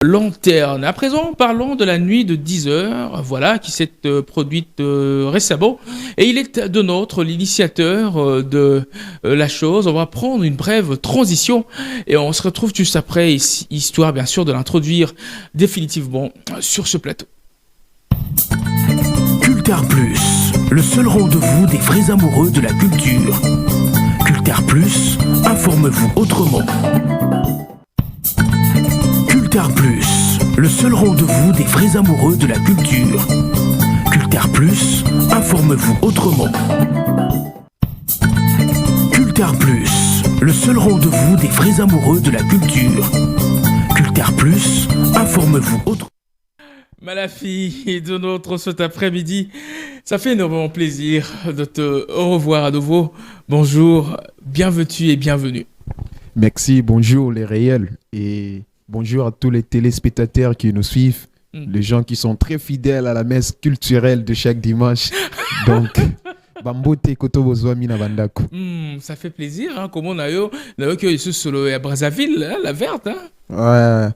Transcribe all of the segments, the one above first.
lanterne. À présent, parlons de la nuit de 10 heures, voilà, qui s'est produite récemment. Et il est de notre l'initiateur de la chose. On va prendre une brève transition et on se retrouve juste après, histoire bien sûr de l'introduire définitivement sur ce plateau. Cultar Plus, le seul rendez-vous des vrais amoureux de la culture. Cultar Plus, informe-vous autrement. Cultar Plus, le seul rendez-vous des vrais amoureux de la culture. Cultar Plus, informe-vous autrement. Cultar Plus, le seul rendez-vous des vrais amoureux de la culture. Cultar Plus, informe-vous autrement. Malafi, de notre cet après-midi, ça fait énormément plaisir de te revoir à nouveau. Bonjour, bienvenue et bienvenue. Merci, bonjour les réels et bonjour à tous les téléspectateurs qui nous suivent, les gens qui sont très fidèles à la messe culturelle de chaque dimanche. Donc, Bambote Koto Bozwami na Bandako. Ça fait plaisir, hein, comme on a eu que sur le Brazzaville, hein, la verte. Hein. Ouais.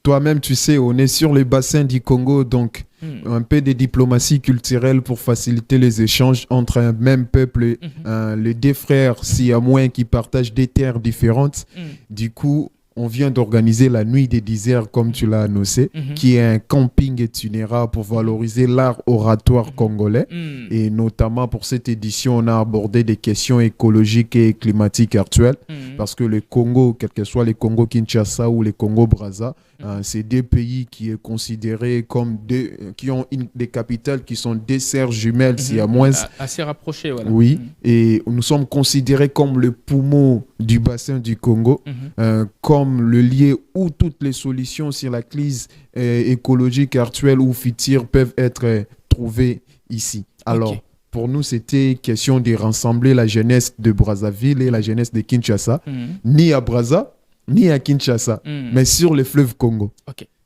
Toi-même, tu sais, on est sur les bassins du Congo, donc un peu de diplomatie culturelle pour faciliter les échanges entre un même peuple et les deux frères siamois qui partagent des terres différentes. Du coup, on vient d'organiser la nuit des 10 heures, comme tu l'as annoncé, qui est un camping itinéraire pour valoriser l'art oratoire congolais. Et notamment pour cette édition, on a abordé des questions écologiques et climatiques actuelles. Parce que le Congo, quel que soit les Congo Kinshasa ou les Congo Brazza, c'est des pays qui est considérés comme qui ont des capitales qui sont des sœurs jumelles, s'il y a moins. Assez rapprochées, voilà. Oui, et nous sommes considérés comme le poumon du bassin du Congo, comme le lieu où toutes les solutions sur la crise écologique actuelle ou future peuvent être trouvées ici. Alors, pour nous, c'était question de rassembler la jeunesse de Brazzaville et la jeunesse de Kinshasa, ni à Brazza, ni à Kinshasa, mais sur le fleuve Congo.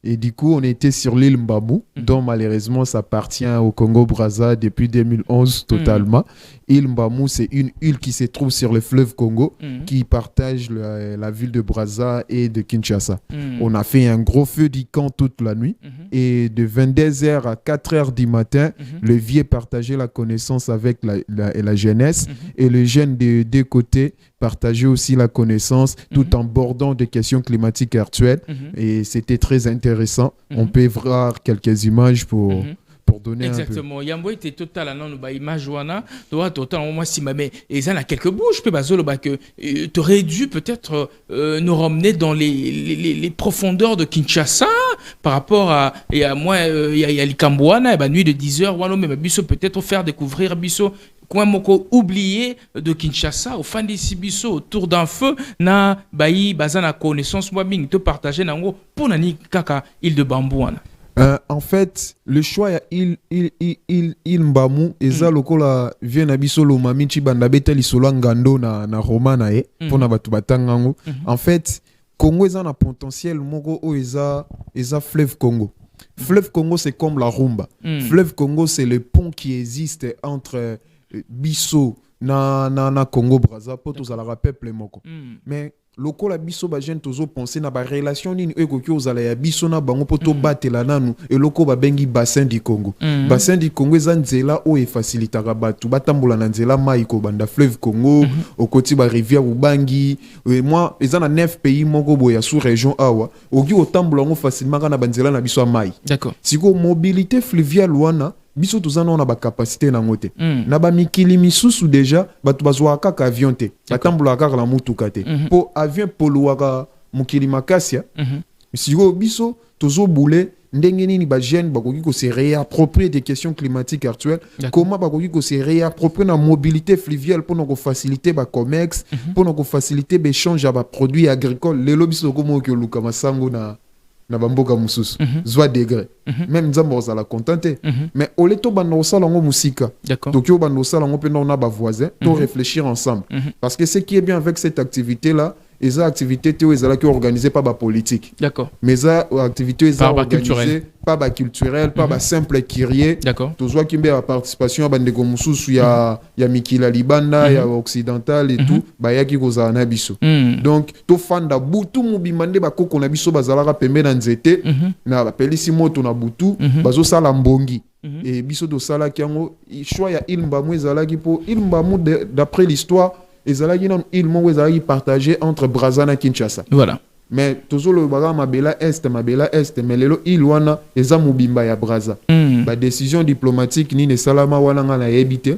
Et du coup, on était sur l'île Mbamou, dont malheureusement, ça appartient au Congo-Brazza depuis 2011 totalement. Île Mbamou, c'est une île qui se trouve sur le fleuve Congo, qui partage la ville de Brazza et de Kinshasa. On a fait un gros feu du camp toute la nuit. Et de 22h à 4h du matin, le vieux partageait la connaissance avec la jeunesse. Et les jeunes des deux côtés partageaient aussi la connaissance, tout en bordant des questions climatiques actuelles. Et c'était très intéressant. On peut voir quelques images pour donner exactement. Yambo était total non ba image wana toi total moi si mais et ça a quelques bouches peut bazolo ba que tu aurais dû peut-être nous ramener dans les profondeurs de Kinshasa par rapport à moi il y a Likambwana et ba nuit de 10 heures wano mais biso peut-être faire découvrir biso quoi moko oublié de Kinshasa au fin d'ici biso autour d'un feu na bayi bazana connaissance moi bing te partager nango pour nani kaka île de Bambouana. En fait, le choix il Mbamou eza lokola vient na biso lo mamichi banda beteli solo ngando na romana pona batu batangango. En fait, Congo eza na potentiel moko o eza fleuve Congo. Fleuve Congo c'est comme la rumba. Fleuve Congo c'est le pont qui existe entre biso na Congo Brazza pour tous ala peuple moko. Mais lokola biso ba jeune tozo penser na ba relation nini ekoki ozala ya biso na bango poto batela nanu eloko ba bengi bassin du Congo. Bassin du Congo eza nzela o e facilitaka batu batambola na nzela mai ko banda fleuve Congo okoti ba rivière Ubangi. Moi eza na 9 pays moko boya sous région awa oki otambola ngo facilement kana banzela na biso mai. D'accord. Siko mobilité fluviale wana biso tozana on a ba capacité na ngote na ba mikili misusu déjà batu bazwa kaka avion te batambola kaka la mutuka te po avion poluwaka mukili makasia siko biso tozo boule ndenge nini ba jeune bakoki ko se réapproprier des questions climatiques actuelles comment bakoki ko se réapproprier na mobilité fluviale pour nous faciliter ba commerce pour nous faciliter l'échange à ba produits agricoles lelo biso ko mo ke luka masango na bamboka mususu zwa degré même nzambo za la contenté mais au leto bando sala ngo musika donc yo bando sala ngo penda on a ba voisin to réfléchir ensemble parce que ce qui est bien avec cette activité là eza activité te ezala ki organisée par ba politique. D'accord. Mais eza activité eza Par ba organisée culturel. pas ba culturel, pas ba simple kyrie. D'accord. Tozwa kimbe ba participation ba ndeko mususu ya Mikila Libanda ya occidental et tout ba yaki kozala na biso. Donc to fanda butu mubimande ba koko na biso bazalaka pembe na nzete na ba pelisi moto na butu bazo sala mbongi. Et biso do sala kiango choix ya Ilmbamu ezalaki po Ilmbamu d'après l'histoire ezalaki na Ilmo ezalaki partagé entre Brazza na Kinshasa. Voilà. Mais tozolo baga mabela est mais lelo ilwana eza mubimba ya Brazza. Ba décision diplomatique ni ne salama wana nga na yebite.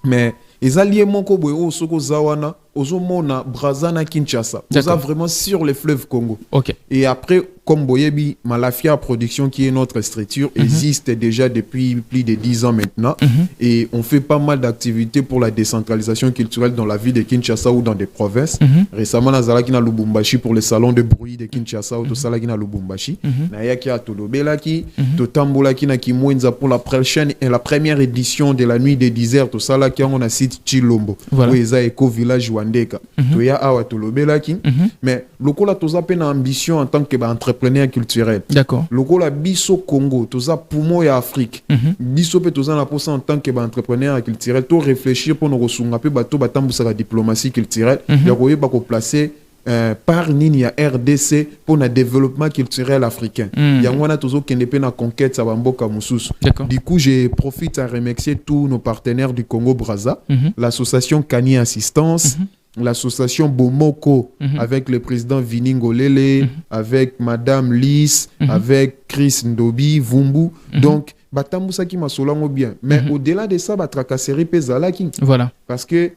Mais eza lié moko boye o soko zawana ozomona Brazza na Kinshasa. Oza vraiment sur le fleuve Congo. OK. Et après comme Boyebi Malafia Production qui est notre structure existe déjà depuis plus de 10 ans maintenant et on fait pas mal d'activités pour la décentralisation culturelle dans la ville de Kinshasa ou dans des provinces. Récemment nazalaki na Lubumbashi pour le salon de bruit de Kinshasa ou to salaki na Lubumbashi. Na yaki a Tolobelaki, to tambolaki na Kimwenza pour la prochaine et la première édition de la nuit des déserts to salaki on a site Chilombo. Voilà. Où eza Eco Village Wandeka. To ya awa Tolobelaki. Mais lokola toza pe na ambition en tant que entrepreneur culturel. D'accord. Lokola biso Congo, toza poumon ya Afrique. Biso pe toza na posa en tant que entrepreneur culturel, to réfléchir pour nous resunga pe bato batambusa la diplomatie culturelle, ya koyeba ko placer par nini ya RDC pour le développement culturel africain. Yangwana tozo kende pe na conquête sa bamboka mususu. Du coup, je profite à remercier tous nos partenaires du Congo Brazza, l'association Kani Assistance, l'association Bomoko avec le président Vini Ngolele, avec Madame Lys, avec Chris Ndobi, Vumbu. Donc, batambusa ki masolango bien. Mais au-delà de ça, batracasserie pezalaki. Voilà. Parce que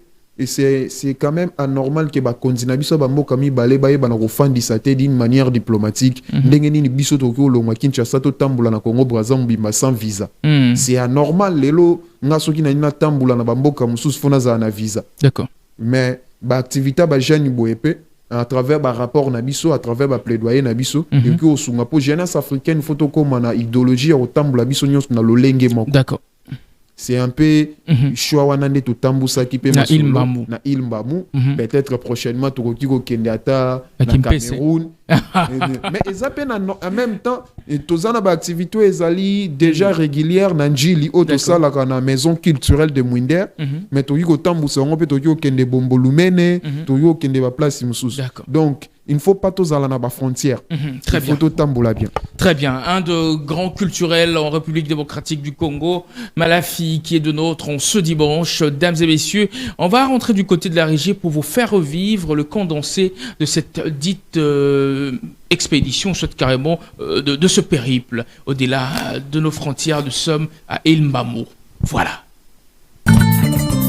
c'est quand même anormal que bakondina biso bamboka mibale baye bana kofandisa te d'une manière diplomatique. Ndenge nini biso tokyo longa Kinshasa to tambula na Congo Brazza mbimba sans visa. C'est anormal lelo nga soki na nina tambula na bamboka mususu fona za na visa. D'accord. Mais ba activité ba jeune boyepe à travers ba rapport na biso, à travers ba plaidoyer na biso et que osunga po jeunesse africaine photo comme na idéologie au tambula biso nyos na lolenge moko. D'accord. C'est un peu choix wanande to tambusa ki pe na Ilmbamu. Peut-être prochainement to ko kende ata na Cameroun. Mais ezapen en même temps tozana ba activité ezali déjà régulière na njili o to sala kana maison culturelle de Mwinder mais to ko tambusa ngo pe to kende bombolumene to kende ba place mususu. Donc il ne faut pas tous aller à la frontière. Très bien. Il faut bien. Très bien. Un de grands culturels en République démocratique du Congo, Malafi, qui est de nôtre en ce dimanche. Dames et messieurs, on va rentrer du côté de la régie pour vous faire revivre le condensé de cette dite expédition, soit carrément de ce périple. Au-delà de nos frontières, nous sommes à Ilmbamu. Voilà.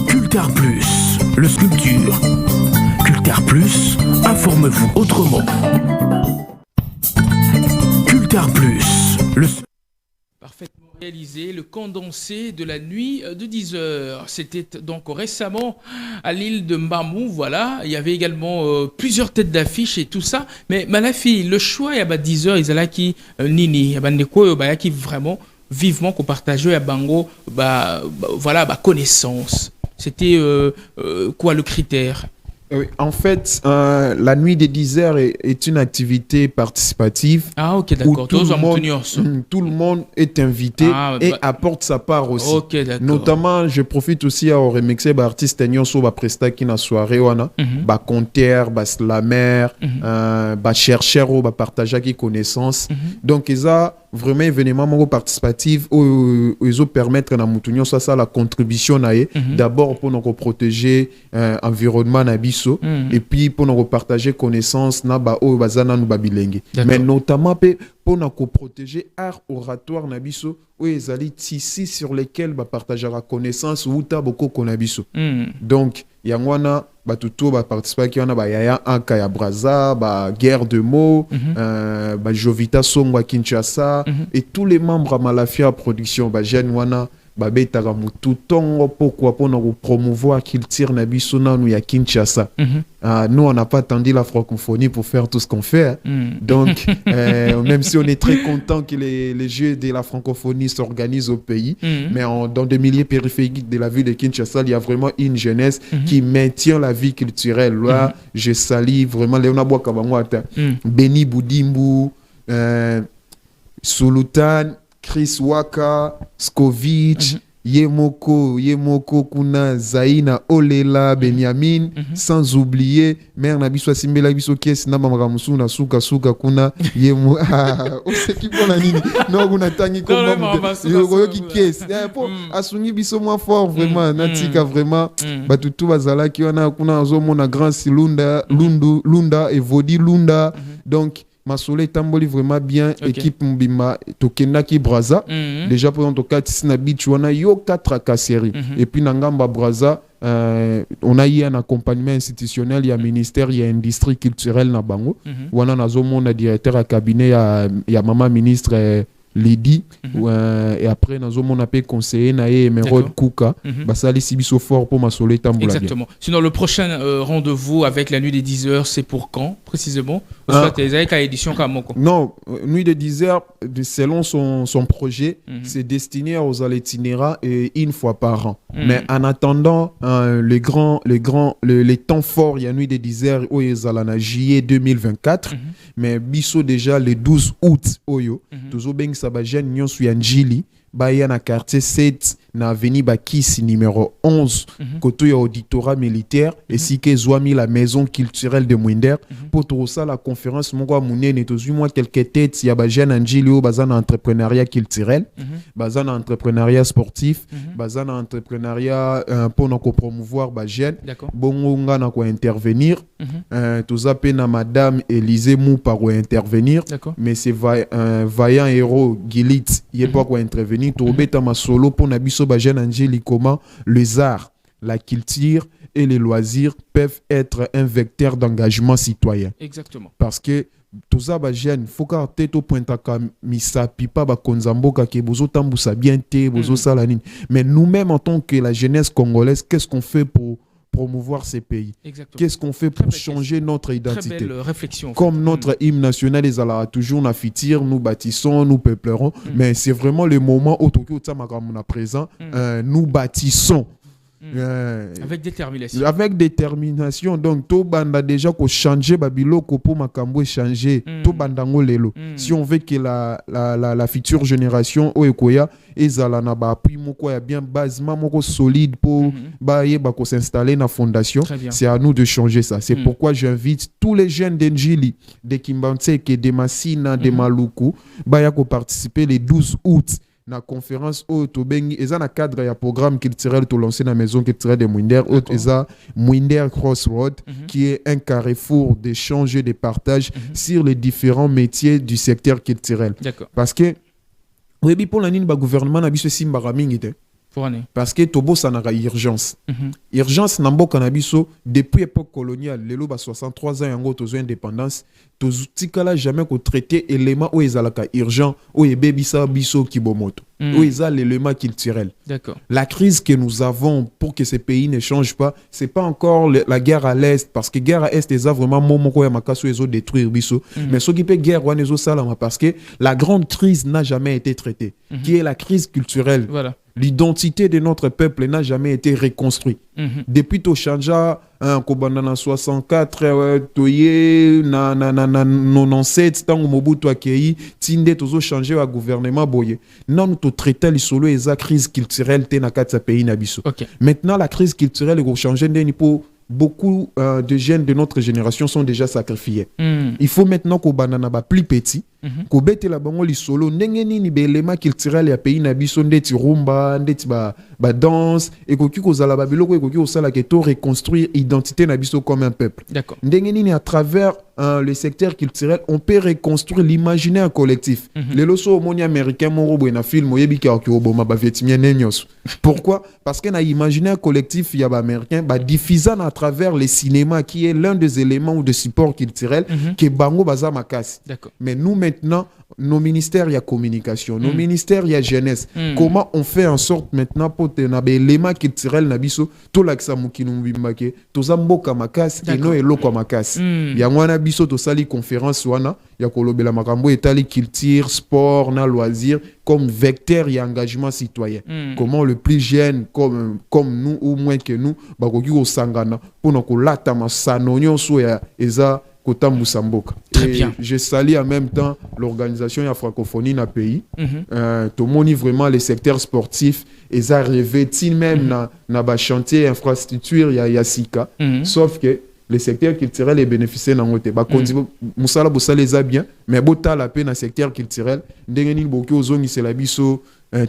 Cultar Plus, le sculpture. Cultar Plus, informe-vous autrement. Cultar Plus, le... Parfaitement réalisé, le condensé de la nuit de 10h. C'était donc récemment à l'île de Mbamou, voilà. Il y avait également plusieurs têtes d'affiche et tout ça. Mais Malafi, le choix, il y a 10h, ils allaient qui Nini, il y a qui vraiment vivement qu'on partageait à Bango, voilà, connaissance. C'était quoi le critère? Oui, en fait, la nuit des 10 heures est une activité participative. Ah, ok, d'accord. Tout le monde est invité et apporte sa part aussi. Ok, d'accord. Notamment, je profite aussi à remercier les artistes qui ont presté la soirée. Les conteurs, les slamers, les chercheurs qui ont partagé des connaissances. Donc, ils ont vraiment événement participatif où ils ont permettre à la contribution d'abord pour nous protéger l'environnement et puis pour nous partager connaissances mais notamment pour nous protéger l'art oratoire nabiso où ils allaient ici sur lesquels partager la connaissance ou beaucoup konabiso. Donc yangwana batuto participer qui wana yaya anka ya Brazza guerre de mots Jovita Songwa Kinshasa et tous les membres à Malafia Production jeune wana babetaka mutu tongo pourquoi pour nous promouvoir culture na biso nanu ya Kinshasa. Nous on n'a pas attendu la francophonie pour faire tout ce qu'on fait. Donc même si on est très content que les Jeux de la francophonie s'organisent au pays, mais dans des milieux périphériques de la ville de Kinshasa, il y a vraiment une jeunesse qui maintient la vie culturelle. Là, je salue vraiment Léona Boakabangwata, Beni Boudimbu, Sulutan, Chris Waka, Skovic, Yemoko kuna Zaina Olela Benyamin, sans oublier mère Nabiso Simbela Biso Kies Nama Maramusuna Suka kuna Yemo on sait qui pour la nini non kuna tangi comme yo qui Kies pour Asuni Biso moins fort vraiment Natika vraiment batutu bazala ki wana kuna azomona grand Silunda Lunda et Vodi Lunda donc Masole tamboli vraiment bien équipe Mbima Tokenaki Braza déjà pour en cas na beach wana yo 4 kaseri et puis nangamba Braza on a eu un accompagnement institutionnel il y a ministère il y a industrie culturelle na bango wana nazomona directeur à cabinet ya maman ministre Lady et après nous avons appelé conseiller naé Emerald Kuka basali sibiso fort pour Masole tambola. Exactement. Sinon le prochain rendez-vous avec la nuit des 10 heures c'est pour quand précisément? Non, nuit des 10 heures selon son projet c'est destiné aux itinérants et une fois par an. Mais en attendant les temps forts il y a nuit des 10 heures au Ezalana juillet 2024 mais biso déjà le 12 août oyo toujours ben Sabajane Nyon Suyanjili Baya na quartier 7 na avenue Bakisi numéro 11 côté auditorat militaire et si que Zouami la maison culturelle de Mwinder pour tout ça la conférence moko munene tozu moi quelques têtes ya Bajane Anjili o bazana entrepreneuriat culturel bazana entrepreneuriat sportif bazana entrepreneuriat pour nous promouvoir Bajane bongo nga na ko intervenir toza pe na madame Élisée Mou par intervenir mais c'est vaillant héros Gilit il pas quoi intervenir Tobeta Masolo pour Nabiso Bajane Angeli comment les arts, la culture et les loisirs peuvent être un vecteur d'engagement citoyen. Exactement. Parce que tout ça Bajane faut qu'à tête au point à misa pipa ba konzamboka ke bozo tambusa bien te bozo salanine. Mais nous-mêmes en tant que la jeunesse congolaise, qu'est-ce qu'on fait pour promouvoir ces pays? Qu'est-ce qu'on fait pour changer notre identité? Très belle réflexion. Comme notre hymne national, les ala toujours na fitir, nous bâtissons, nous peuplerons, mais c'est vraiment le moment où Tokyo Tamakamuna présent, nous bâtissons. Avec détermination. Avec détermination. Donc, to banda déjà ko changer babilo ko pour makambo changer. To bandango lelo. Si on veut que la future génération o ekoya ezala na ba appui moko ya bien basement moko solide pour ba ko s'installer na fondation. C'est à nous de changer ça. C'est pourquoi j'invite tous les jeunes d'Enjili, de Kimbantseke, de Massina, de Maluku, ba ko participer le 12 août. Na conférence au Tobengi eza na cadre ya programme culturel to lancé na maison culturelle de Mwinder eza Mwinder Crossroad qui est un carrefour d'échange et de partage sur les différents métiers du secteur culturel. Parce que oui pour la nini ba gouvernement na biso simbara mingi te. Parce que tobo sanaka urgence. Urgence nambo kanabiso depuis époque coloniale lelo ba 63 ans yango tozo indépendance tozutikala jamais ko traiter élément où ezalaka urgent où ebebisa biso kibomoto où ezal l'élément culturel. La crise que nous avons pour que ces pays ne changent pas, c'est pas encore la guerre à l'est parce que guerre à est eza vraiment momoko ya makaso ezo détruire biso mais ce qui peut guerre wana ezo salama parce que la grande crise n'a jamais été traitée qui est la crise culturelle. Voilà. L'identité de notre peuple n'a jamais été reconstruite. Depuis Toshanja, Kobandana 64, Toye, na 97, tant Mobutu Akei, Tinde Tozo changé au gouvernement Boye. Non, nous traitons les solo et la crise culturelle te na katsa pays nabiso. Maintenant, la crise culturelle est changée de niveau. Beaucoup de jeunes de notre génération sont déjà sacrifiés. Il faut maintenant qu'au banana ba plus petit, qu'au bête la bango li solo, n'engeni ni belema culturel ya pays nabiso ndeti rumba, ndeti ba danse, et qu'au kiko zala babilo ko kiko sala que to reconstruire identité nabiso comme un peuple. N'engeni ni à travers le secteur culturel, on peut reconstruire l'imaginaire collectif. Les loso moni américain moro bo na film oyebi ka ko boma ba vetimien nenyos. Pourquoi? Parce que na imaginaire collectif ya ba américain ba diffusant à travers les cinémas qui est l'un des éléments ou des supports culturels que bango baza makasi. Mais nous maintenant, nos ministères, il y a communication, nos ministères, il y a jeunesse. Comment on fait en sorte maintenant pour te na l'élément culturel na biso to laksa mukinu bimbake to zamboka makas et no eloko makas. Ya ngwana biso to sali conférence wana ya kolobela makambo etali culture, sport na loisir comme vecteur et engagement citoyen. Comment le plus jeune comme nous ou moins que nous bakoki ko sangana pour na kolata masano nyonso ya eza Kota Moussamboka. Très bien. Je salue en même temps l'organisation de la francophonie dans le pays. Tout le monde vraiment les secteurs sportifs. Ils ont revêti même dans le chantier infrastructure, il y a Sika. Sauf que les secteurs culturels les bénéficient dans le côté. Moussala Bossa les a bien, mais Bota la peine dans le secteur culturel. Ndengeni Boki Ozongi c'est la biso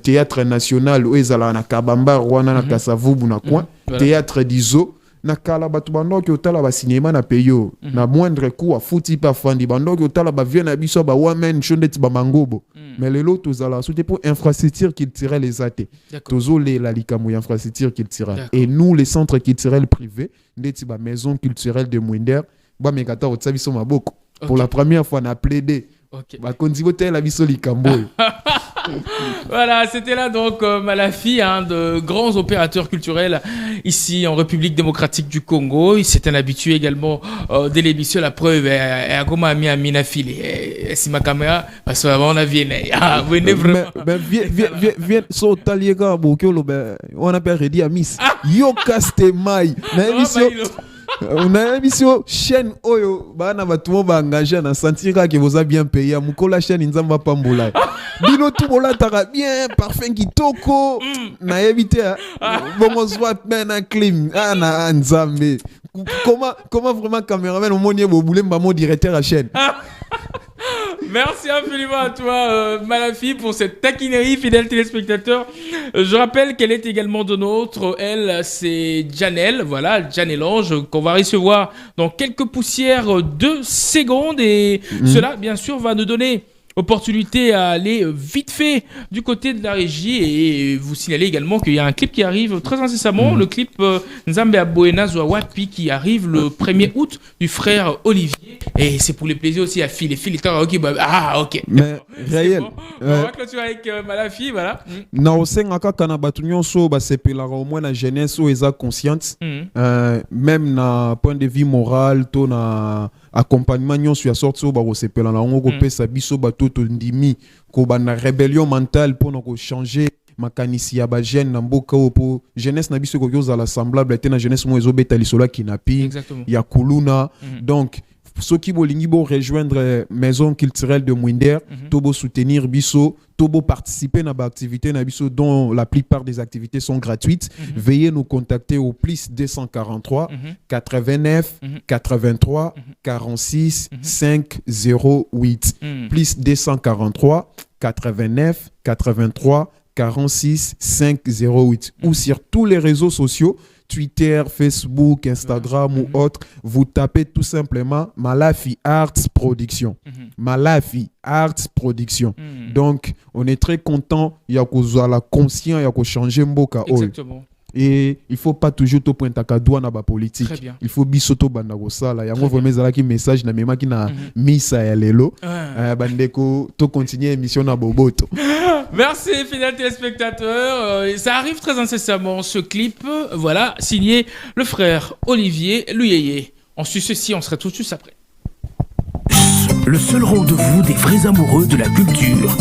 théâtre national où ils ont na Kabamba, Rwanda, na Kasavubu, na coin. Théâtre d'Iso. Na kala batu bandoki otala ba cinéma na peyo na moindre coût a fouti pa fandi bandoki otala ba vient na biso ba wamen chondeti ba mangobo mais lelo tozala soute pour infrastructure culturelle les até tozole la likamu infrastructure culturelle et nous les centres culturels privés ndeti ba maison culturelle de Mwinder ba mekata otsa biso maboko pour la première fois na plaidé ba kondibo tela biso likambo. Voilà, c'était là donc Malafi, de grands opérateurs culturels ici en République démocratique du Congo. C'est un habitué également de l'émission. La preuve est à Goma Amina Fili. Si ma caméra, parce qu'on a vienné. Ah, vous venez vraiment. Viens, so taliega bokyo on a perdu à Miss. Yo Castemai. Na émission. On a émission chaîne Oyo, bana batumo ba engagé na sentira que vous a bien payé. Mukola chaîne Nzamba Pambola. Bino tout bola tara bien parfum kitoko na éviter bon on se voit maintenant clim na Nzambe. Comment vraiment caméraman au monier boboulé mon directeur à chaîne. Merci infiniment à toi, Malafi, pour cette taquinerie, fidèle téléspectateur. Je rappelle qu'elle est également de nôtre. Elle, c'est Janelle, voilà, Janellange, qu'on va recevoir dans quelques poussières de secondes. Et cela, bien sûr, va nous donner opportunité à aller vite fait du côté de la régie et vous signaler également qu'il y a un clip qui arrive très incessamment, le clip Nzambe Aboena Zouawapi qui arrive le 1er août du frère Olivier et c'est pour les plaisirs aussi à Phil et Phil est ok ok mais réel bon. On va clôturer avec Malafi voilà na osengaka kana batu nyonso basepelaka au moins na jeunesse ou eza consciente même na point de vue moral to na accompagnement nyonso ya sorti o ba kosepela na ngo kopesa biso bato to ndimi ko bana rébellion mentale pour na ko changer makanisi ya ba jeune na mboka o po jeunesse na biso ko yozala semblable te na jeunesse mo ezobeta lisolo kinapi ya kuluna donc ceux qui bolingi bo rejoindre maison culturelle de Mwinder tobo soutenir biso tobo participer na ba activité na biso dont la plupart des activités sont gratuites veuillez nous contacter au plus 243 89 83 46 508 plus 243 89 83 46 508 ou sur tous les réseaux sociaux Twitter, Facebook, Instagram ou autre, vous tapez tout simplement Malafi Arts Production. Malafi Arts Production. Donc, on est très content. Il y a la conscience, il y a changer Mboka. Exactement. Et il ne faut pas toujours te pointer à doigt dans la politique. Il faut bisoto bandago sala. Il y a un vraiment qui message na mema qui na misa ya lelo. Bandeko to continuer émission na boboto. Merci fidèles téléspectateurs. Ça arrive très incessamment ce clip. Voilà, signé le frère Olivier Luyeye. On suit ceci, on sera tout de suite après. Le seul rendez-vous des vrais amoureux de la culture.